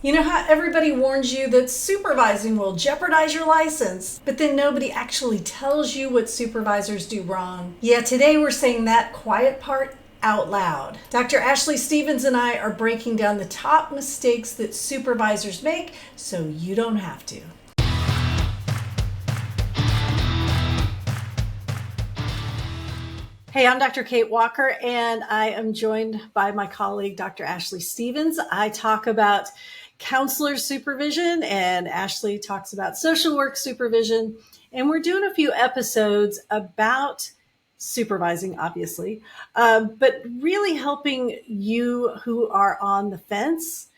You know how everybody warns you that supervising will jeopardize your license, but then nobody actually tells you what supervisors do wrong? Yeah, today we're saying that quiet part out loud. Dr. Ashley Stevens and I are breaking down the top mistakes that supervisors make so you don't have to. Hey, I'm Dr. Kate Walker, and I am joined by my colleague, Dr. Ashley Stevens. I talk about counselor supervision, and Ashley talks about social work supervision. And we're doing a few episodes about supervising, obviously, but really helping you who are on the fence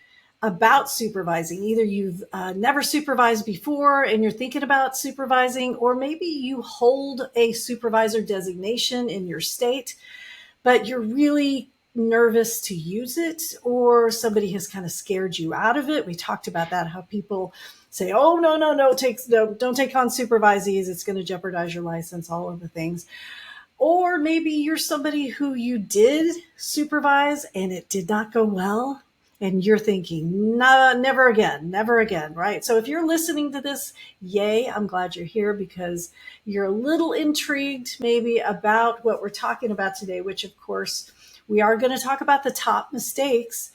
about supervising. Either you've never supervised before and you're thinking about supervising, or maybe you hold a supervisor designation in your state, but you're really nervous to use it, or somebody has kind of scared you out of it. We talked about that, how people say, oh, no, don't take on supervisees. It's going to jeopardize your license, all of the things. Or maybe you're somebody who you did supervise and it did not go well. And you're thinking, no, never again, right? So if you're listening to this, yay, I'm glad you're here because you're a little intrigued maybe about what we're talking about today, which of course, we are going to talk about the top mistakes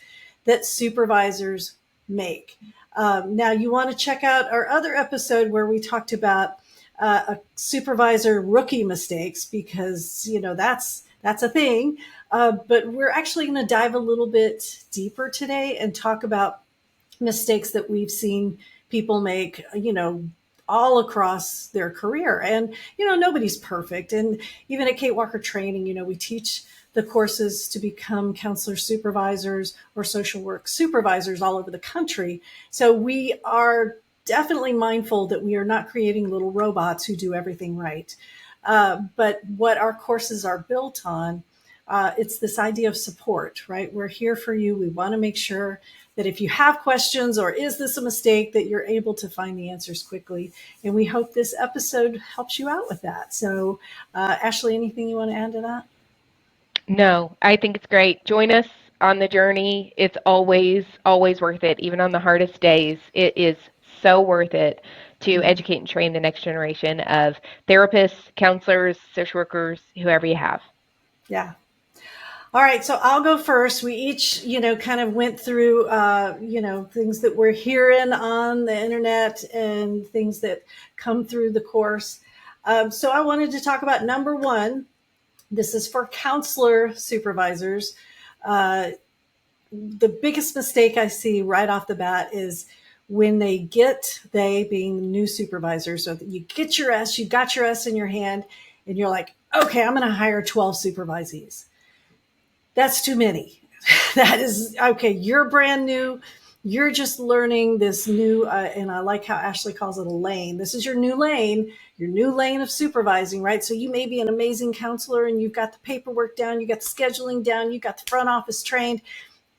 that supervisors make. Now, you want to check out our other episode where we talked about a supervisor rookie mistakes because, that's a thing. But we're actually going to dive a little bit deeper today and talk about mistakes that we've seen people make, all across their career. And, nobody's perfect. And even at Kate Walker Training, we teach the courses to become counselor supervisors or social work supervisors all over the country. So we are definitely mindful that we are not creating little robots who do everything right. But what our courses are built on, it's this idea of support, right? We're here for you. We want to make sure that if you have questions or is this a mistake, that you're able to find the answers quickly. And we hope this episode helps you out with that. So, Ashley, anything you want to add to that? No, I think it's great. Join us on the journey. It's always worth it. Even on the hardest days, it is so worth it to educate and train the next generation of therapists, counselors, social workers, whoever you have. Yeah. All right, so I'll go first. We each, kind of went through, things that we're hearing on the internet and things that come through the course. So I wanted to talk about number one. This is for counselor supervisors. The biggest mistake I see right off the bat is when they being new supervisors, so that you got your S in your hand, and you're like, okay, I'm going to hire 12 supervisees. That's too many. That is, okay, you're brand new. You're just learning this new, and I like how Ashley calls it a lane. This is your new lane of supervising, right? So you may be an amazing counselor and you've got the paperwork down, you got the scheduling down, you got the front office trained,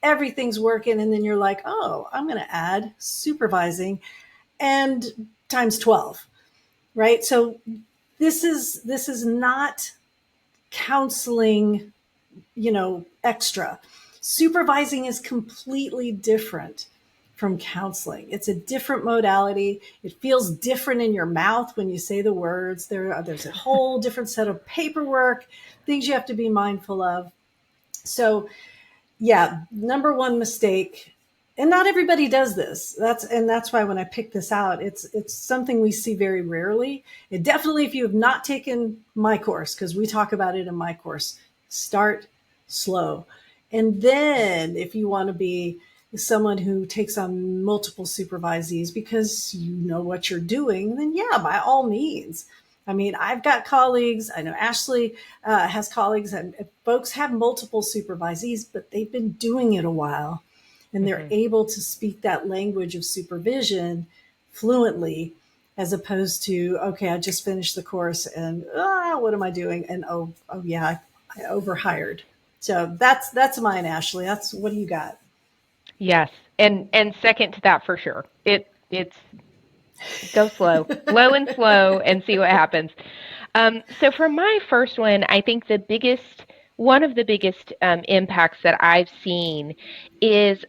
everything's working. And then you're like, oh, I'm going to add supervising and times 12, right? So this is not counseling, extra. Supervising is completely different from counseling. It's a different modality. It feels different in your mouth when you say the words. There's a whole different set of paperwork, things you have to be mindful of. So, yeah, number one mistake, and not everybody does this. That's why when I picked this out, it's something we see very rarely. And definitely, if you have not taken my course, because we talk about it in my course, start slow. And then if you want to be someone who takes on multiple supervisees because you know what you're doing, then yeah, by all means. I mean, I've got colleagues, I know Ashley has colleagues, and folks have multiple supervisees, but they've been doing it a while and they're able to speak that language of supervision fluently, as opposed to, okay, I just finished the course and what am I doing? And oh yeah, I overhired. So that's mine, Ashley. What do you got? Yes, and second to that for sure. It's go slow, low and slow, and see what happens. So for my first one, I think one of the biggest impacts that I've seen is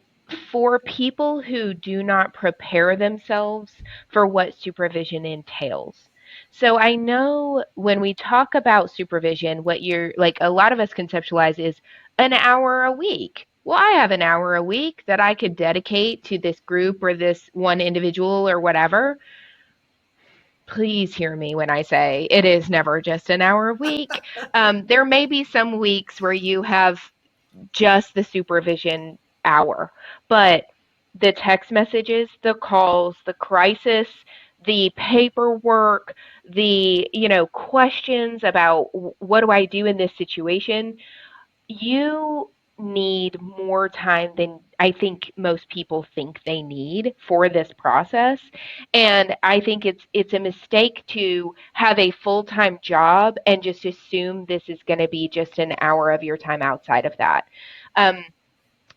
for people who do not prepare themselves for what supervision entails. So I know when we talk about supervision, what you're like, a lot of us conceptualize is an hour a week. Well, I have an hour a week that I could dedicate to this group or this one individual or whatever. Please hear me when I say it is never just an hour a week. There may be some weeks where you have just the supervision hour, but the text messages, the calls, the crisis, the paperwork, the questions about what do I do in this situation, you need more time than I think most people think they need for this process. And I think it's a mistake to have a full-time job and just assume this is going to be just an hour of your time outside of that. Um,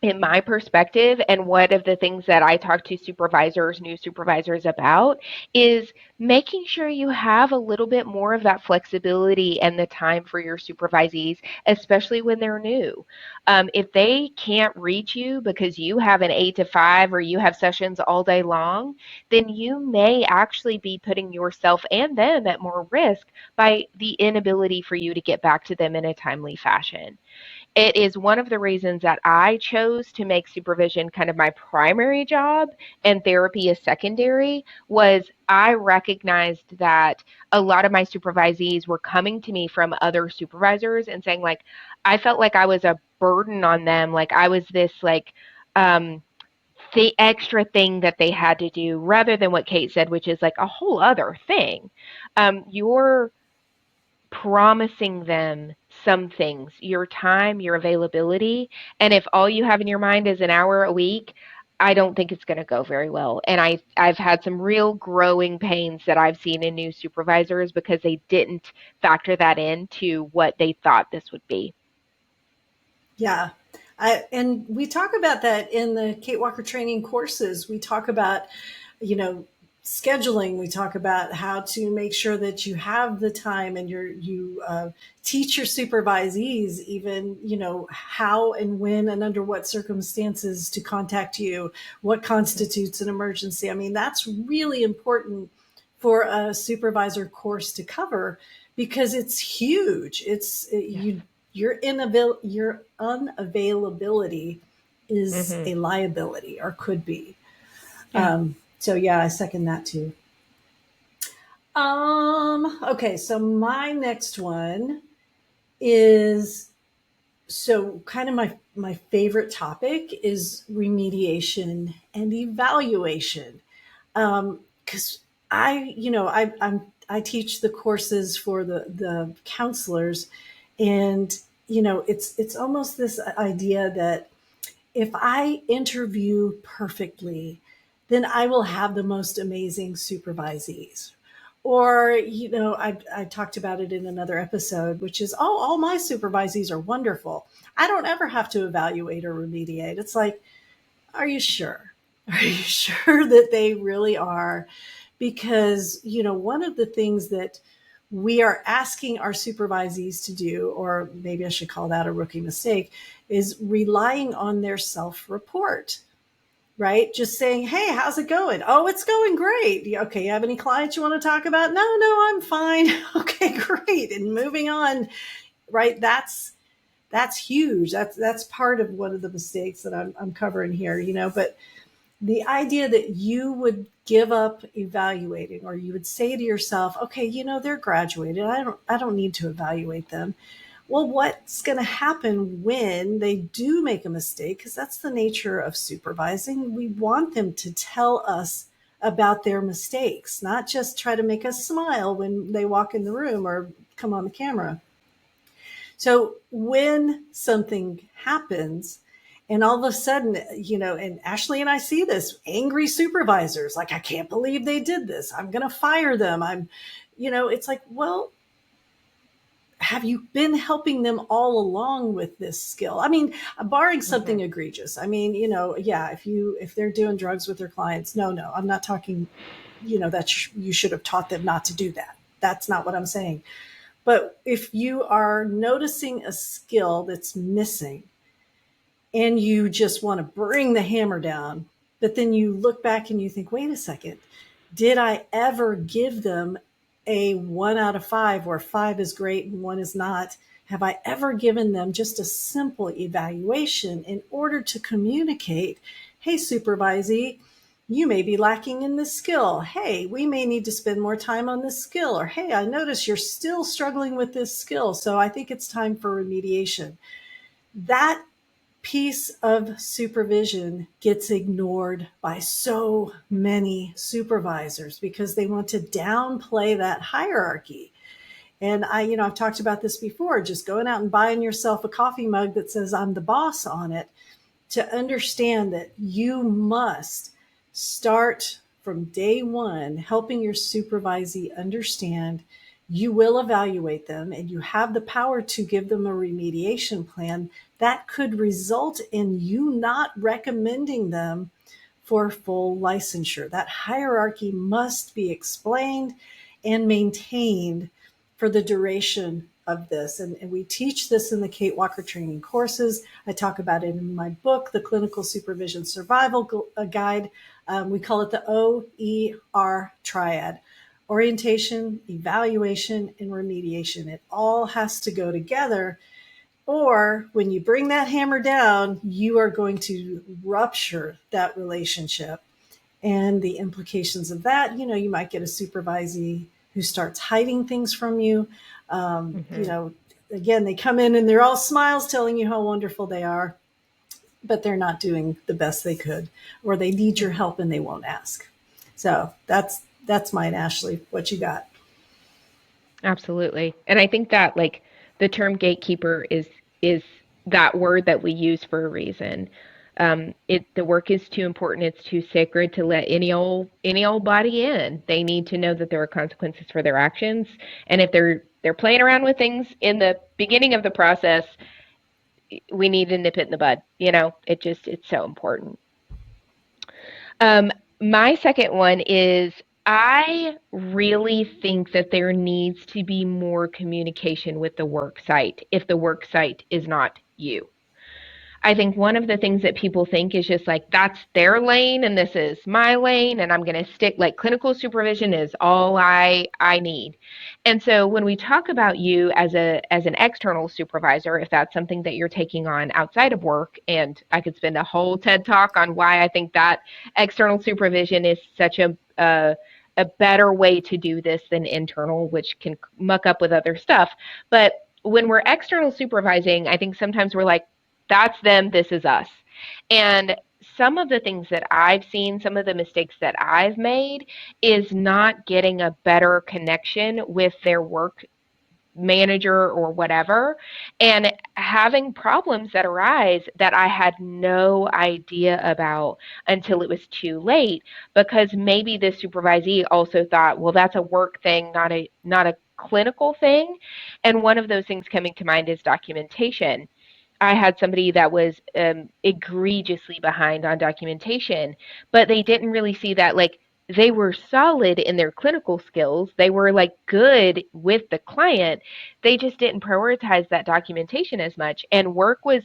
in my perspective, and one of the things that I talk to supervisors, new supervisors about, is making sure you have a little bit more of that flexibility and the time for your supervisees, especially when they're new. If they can't reach you because you have an 8 to 5 or you have sessions all day long, then you may actually be putting yourself and them at more risk by the inability for you to get back to them in a timely fashion. It is one of the reasons that I chose to make supervision kind of my primary job and therapy is secondary. Was I recognized that a lot of my supervisees were coming to me from other supervisors and saying, like, I felt like I was a burden on them, like I was this like um the extra thing that they had to do, rather than what Kate said, which is like a whole other thing. You're promising them some things, your time, your availability. And if all you have in your mind is an hour a week, I don't think it's going to go very well. And I've had some real growing pains that I've seen in new supervisors because they didn't factor that into what they thought this would be. Yeah. And we talk about that in the Kate Walker training courses. We talk about, you know, scheduling. We talk about how to make sure that you have the time and you teach your supervisees even, how and when and under what circumstances to contact you, what constitutes an emergency. I mean, that's really important for a supervisor course to cover because it's huge. Yes. Your unavailability is Mm-hmm. a liability or could be. Yeah. So yeah, I second that too. Okay, so my next one is so kind of my favorite topic is remediation and evaluation. Because I teach the courses for the counselors, and it's almost this idea that if I interview perfectly, then I will have the most amazing supervisees. Or, I talked about it in another episode, which is, oh, all my supervisees are wonderful. I don't ever have to evaluate or remediate. It's like, are you sure? Are you sure that they really are? Because, one of the things that we are asking our supervisees to do, or maybe I should call that a rookie mistake, is relying on their self report, right? Just saying, hey, how's it going? Oh, it's going great. Okay, you have any clients you want to talk about? No, I'm fine. Okay, great. And moving on, right? That's huge. That's part of one of the mistakes that I'm covering here, but the idea that you would give up evaluating, or you would say to yourself, okay, they're graduated, I don't need to evaluate them. Well, what's going to happen when they do make a mistake? Because that's the nature of supervising. We want them to tell us about their mistakes, not just try to make us smile when they walk in the room or come on the camera. So when something happens, and all of a sudden, and Ashley and I see this, angry supervisors, like, I can't believe they did this. I'm going to fire them. It's like, well, have you been helping them all along with this skill? I mean, barring something Mm-hmm. egregious. I mean, yeah, if they're doing drugs with their clients, no, I'm not talking, that you should have taught them not to do that. That's not what I'm saying. But if you are noticing a skill that's missing, and you just want to bring the hammer down. But then you look back and you think, wait a second, did I ever give them a 1 out of 5 where 5 is great and 1 is not? Have I ever given them just a simple evaluation in order to communicate, hey, supervisee, you may be lacking in this skill. Hey, we may need to spend more time on this skill. Or, hey, I notice you're still struggling with this skill. So I think it's time for remediation. That piece of supervision gets ignored by so many supervisors because they want to downplay that hierarchy. And I've talked about this before, just going out and buying yourself a coffee mug that says I'm the boss on it, to understand that you must start from day one helping your supervisee understand you will evaluate them and you have the power to give them a remediation plan that could result in you not recommending them for full licensure. That hierarchy must be explained and maintained for the duration of this. And we teach this in the Kate Walker training courses. I talk about it in my book, The Clinical Supervision Survival Guide. We call it the OER triad: orientation, evaluation, and remediation. It all has to go together. Or when you bring that hammer down, you are going to rupture that relationship. And the implications of that, you might get a supervisee who starts hiding things from you. Again, they come in and they're all smiles telling you how wonderful they are, but they're not doing the best they could, or they need your help and they won't ask. So that's mine, Ashley. What you got? Absolutely. And I think that like the term gatekeeper is that word that we use for a reason. The work is too important, it's too sacred to let any old body in. They need to know that there are consequences for their actions. And if they're playing around with things in the beginning of the process, we need to nip it in the bud. It's so important. Um, my second one is I really think that there needs to be more communication with the work site if the work site is not you. I think one of the things that people think is just like, that's their lane and this is my lane, and I'm going to stick like clinical supervision is all I need. And so when we talk about you as an external supervisor, if that's something that you're taking on outside of work, and I could spend a whole TED talk on why I think that external supervision is such a better way to do this than internal, which can muck up with other stuff. But when we're external supervising, I think sometimes we're like, that's them, this is us. And some of the things that I've seen, some of the mistakes that I've made is not getting a better connection with their work manager or whatever, and having problems that arise that I had no idea about until it was too late, because maybe the supervisee also thought, well, that's a work thing, not a clinical thing. And one of those things coming to mind is documentation. I had somebody that was egregiously behind on documentation, but they didn't really see that like they were solid in their clinical skills. They were like good with the client. They just didn't prioritize that documentation as much. And work was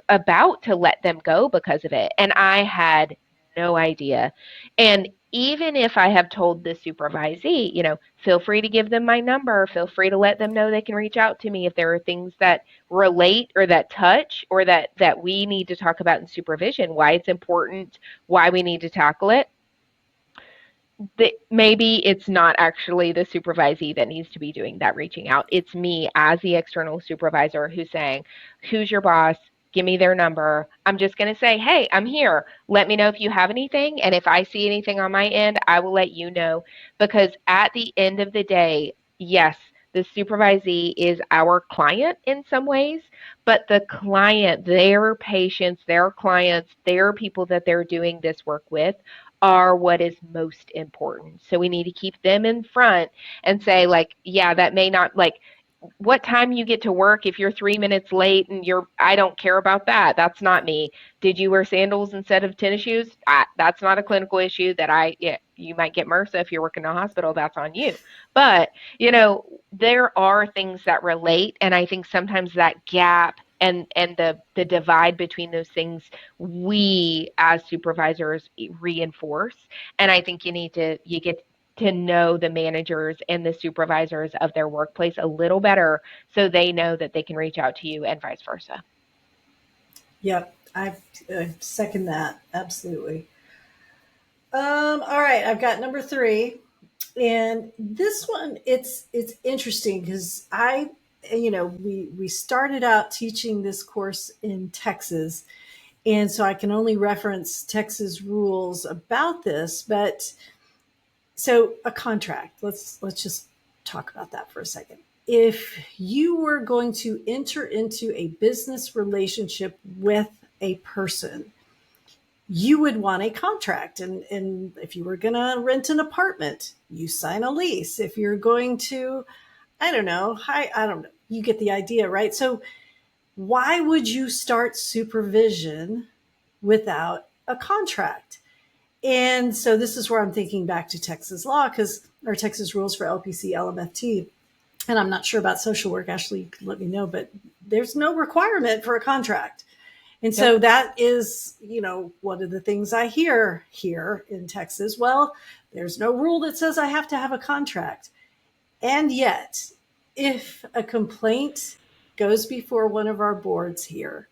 about to let them go because of it. And I had no idea. And even if I have told the supervisee, feel free to give them my number, feel free to let them know they can reach out to me if there are things that relate or that touch or that we need to talk about in supervision, why it's important, why we need to tackle it. Maybe it's not actually the supervisee that needs to be doing that reaching out. It's me as the external supervisor who's saying, who's your boss? Give me their number. I'm just going to say, hey, I'm here. Let me know if you have anything. And if I see anything on my end, I will let you know. Because at the end of the day, yes, the supervisee is our client in some ways, but the client, their patients, their clients, their people that they're doing this work with are what is most important. So we need to keep them in front and say, like, yeah, that may not, like, what time you get to work, if you're 3 minutes late and I don't care about that. That's not me. Did you wear sandals instead of tennis shoes? That's not a clinical issue yeah, you might get MRSA if you're working in a hospital. That's on you. But, there are things that relate. And I think sometimes that gap and the divide between those things we as supervisors reinforce. And I think you get to know the managers and the supervisors of their workplace a little better so they know that they can reach out to you and vice versa. Yep, I second that absolutely. All right, I've got number three, and this one it's interesting because we started out teaching this course in Texas, and so I can only reference Texas rules about this. But so a contract, let's just talk about that for a second. If you were going to enter into a business relationship with a person, you would want a contract. And if you were going to rent an apartment, you sign a lease. If you're going to, I don't know, you get the idea, right? So why would you start supervision without a contract? And so this is where I'm thinking back to Texas law, or Texas rules for LPC, LMFT. And I'm not sure about social work. Ashley, let me know, but there's no requirement for a contract. And so Nope. that is, one of the things I hear here in Texas. Well, there's no rule that says I have to have a contract. And yet, if a complaint goes before one of our boards here,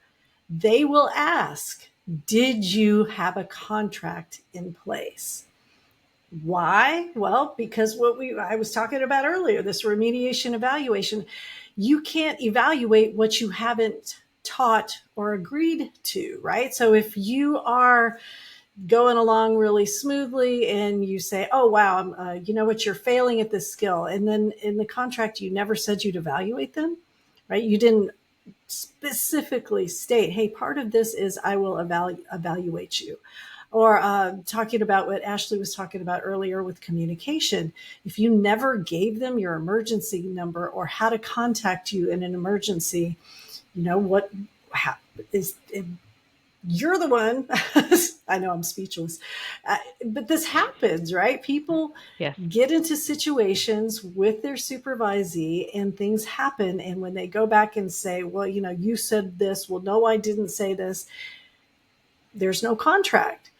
they will ask, did you have a contract in place? Why? Well, because I was talking about earlier, this remediation evaluation, you can't evaluate what you haven't taught or agreed to, right? So if you are going along really smoothly and you say, oh, wow, you know what, you're failing at this skill. And then in the contract, you never said you'd evaluate them, right? You didn't specifically state, hey, part of this is I will evaluate you. Or talking about what Ashley was talking about earlier with communication. If you never gave them your emergency number or how to contact you in an emergency, how is you're the one. I know I'm speechless, but this happens, right? People Yes. get into situations with their supervisee and things happen. And when they go back and say, well, you said this, well, no, I didn't say this, there's no contract.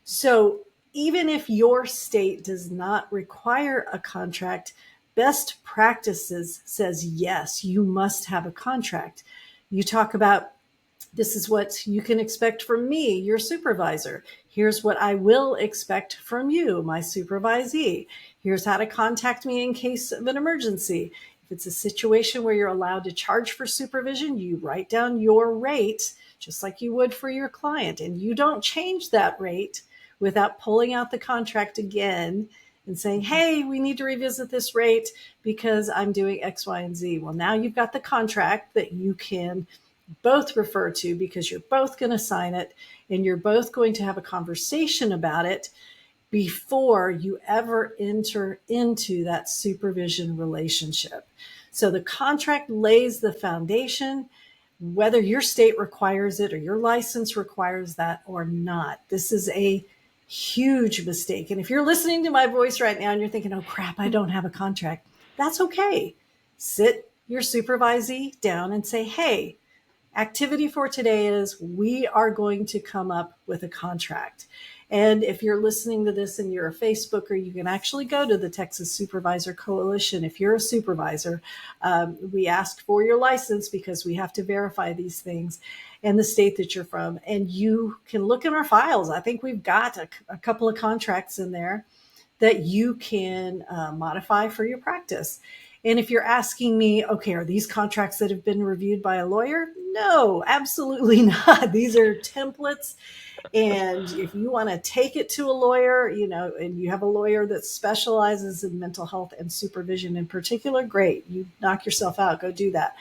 So even if your state does not require a contract, best practices says, yes, you must have a contract. You talk about, this is what you can expect from me, your supervisor. Here's what I will expect from you, my supervisee. Here's how to contact me in case of an emergency. If it's a situation where you're allowed to charge for supervision, you write down your rate just like you would for your client. And you don't change that rate without pulling out the contract again and saying, hey, we need to revisit this rate because I'm doing X, Y, and Z. Well, now you've got the contract that you can both refer to because you're both going to sign it and you're both going to have a conversation about it before you ever enter into that supervision relationship. So the contract lays the foundation, whether your state requires it or your license requires that or not. This is a huge mistake. And if you're listening to my voice right now and you're thinking, oh crap, I don't have a contract, that's okay. Sit your supervisee down and say, hey, activity for today is we are going to come up with a contract. And if you're listening to this and you're a Facebooker, you can actually go to the Texas Supervisor Coalition. If you're a supervisor, we ask for your license because we have to verify these things and the state that you're from. And you can look in our files. I think we've got a couple of contracts in there that you can modify for your practice. And if you're asking me, okay, are these contracts that have been reviewed by a lawyer? No, absolutely not. These are templates. And if you want to take it to a lawyer, and you have a lawyer that specializes in mental health and supervision in particular, great. You knock yourself out, go do that.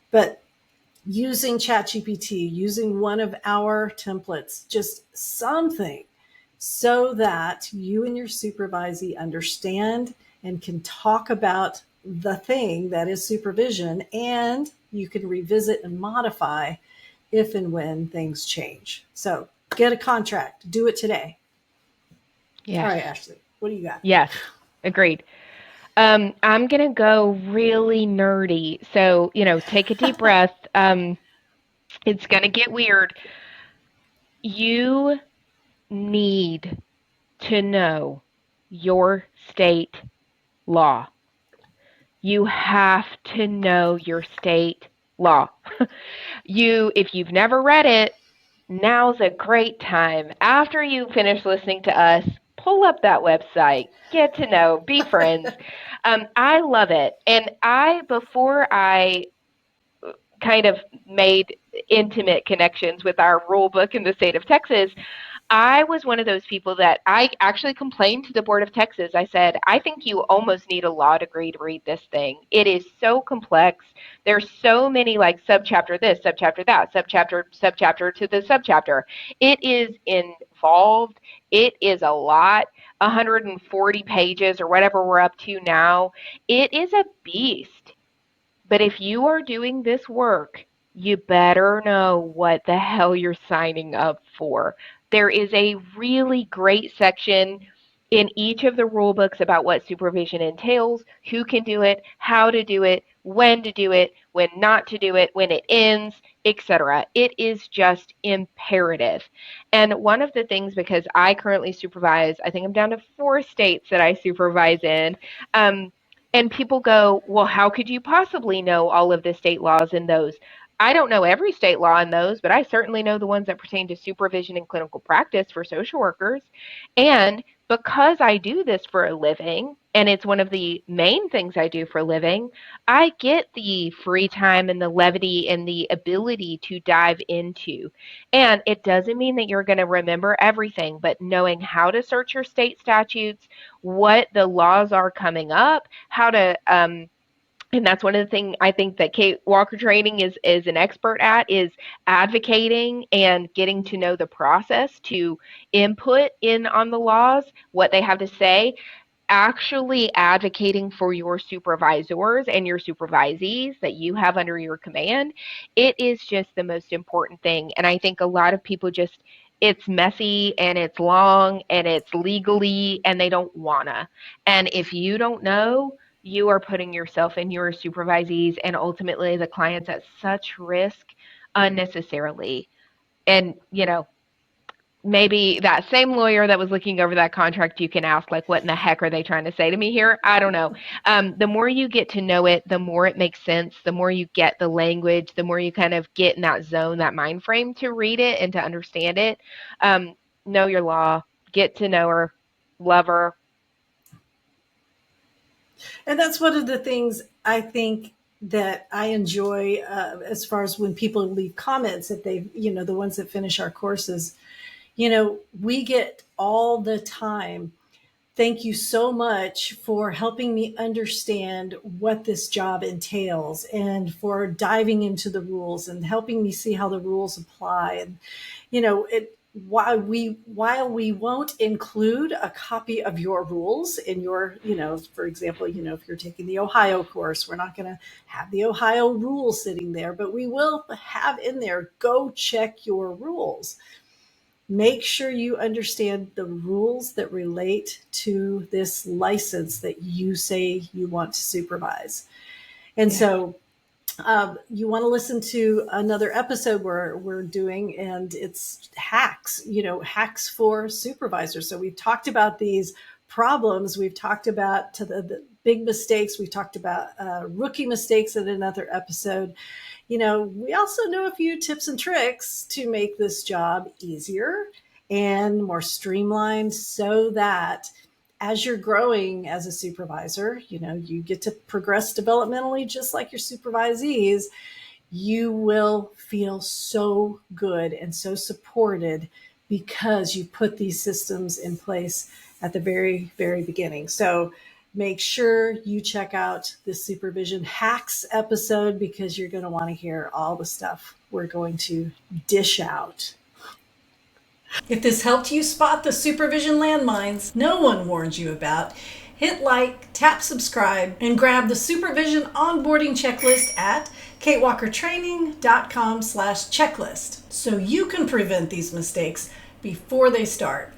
But using ChatGPT, using one of our templates, just something so that you and your supervisee understand and can talk about the thing that is supervision, and you can revisit and modify if and when things change. So get a contract, do it today. All Yes. right, Ashley, what do you got? Yes. Agreed. I'm going to go really nerdy. So, take a deep breath. It's going to get weird. You need to know your state law. You have to know your state law. If you've never read it, now's a great time. After you finish listening to us, pull up that website, get to know, be friends. I love it. And before I kind of made intimate connections with our rule book in the state of Texas, I was one of those people that I actually complained to the Board of Texas. I said, I think you almost need a law degree to read this thing. It is so complex. There's so many like subchapter this, subchapter that, subchapter to the subchapter. It is involved. It is a lot. 140 pages or whatever we're up to now. It is a beast. But if you are doing this work, you better know what the hell you're signing up for. There is a really great section in each of the rule books about what supervision entails, who can do it, how to do it, when to do it, when not to do it, when it ends, etc. It is just imperative. And one of the things, because I currently supervise, I think I'm down to 4 states that I supervise in, and people go, well, how could you possibly know all of the state laws in those? I don't know every state law in those, but I certainly know the ones that pertain to supervision and clinical practice for social workers. And because I do this for a living, and it's one of the main things I do for a living, I get the free time and the levity and the ability to dive into. And it doesn't mean that you're going to remember everything, but knowing how to search your state statutes, what the laws are coming up, how to and that's one of the things I think that Kate Walker Training is an expert at, is advocating and getting to know the process to input in on the laws, what they have to say, actually advocating for your supervisors and your supervisees that you have under your command. It is just the most important thing. And I think a lot of people just, it's messy and it's long and it's legally and they don't wanna. And if you don't know, you are putting yourself and your supervisees and ultimately the clients at such risk unnecessarily. And, maybe that same lawyer that was looking over that contract, you can ask, like, what in the heck are they trying to say to me here? I don't know. The more you get to know it, the more it makes sense, the more you get the language, the more you kind of get in that zone, that mind frame to read it and to understand it. Know your law, get to know her, love her. And that's one of the things I think that I enjoy as far as when people leave comments, that they, the ones that finish our courses, we get all the time. Thank you so much for helping me understand what this job entails and for diving into the rules and helping me see how the rules apply. And, while we won't include a copy of your rules in your, for example, if you're taking the Ohio course, we're not going to have the Ohio rules sitting there, but we will have in there, go check your rules. Make sure you understand the rules that relate to this license that you say you want to supervise. And so you want to listen to another episode where we're doing, and it's hacks for supervisors. So we've talked about these problems. We've talked about the big mistakes. We've talked about rookie mistakes in another episode. We also know a few tips and tricks to make this job easier and more streamlined, so that as you're growing as a supervisor, you get to progress developmentally just like your supervisees. You will feel so good and so supported because you put these systems in place at the very, very beginning. So make sure you check out the Supervision Hacks episode, because you're going to want to hear all the stuff we're going to dish out. If this helped you spot the supervision landmines no one warned you about, hit like, tap subscribe, and grab the Supervision Onboarding Checklist at katewalkertraining.com/checklist so you can prevent these mistakes before they start.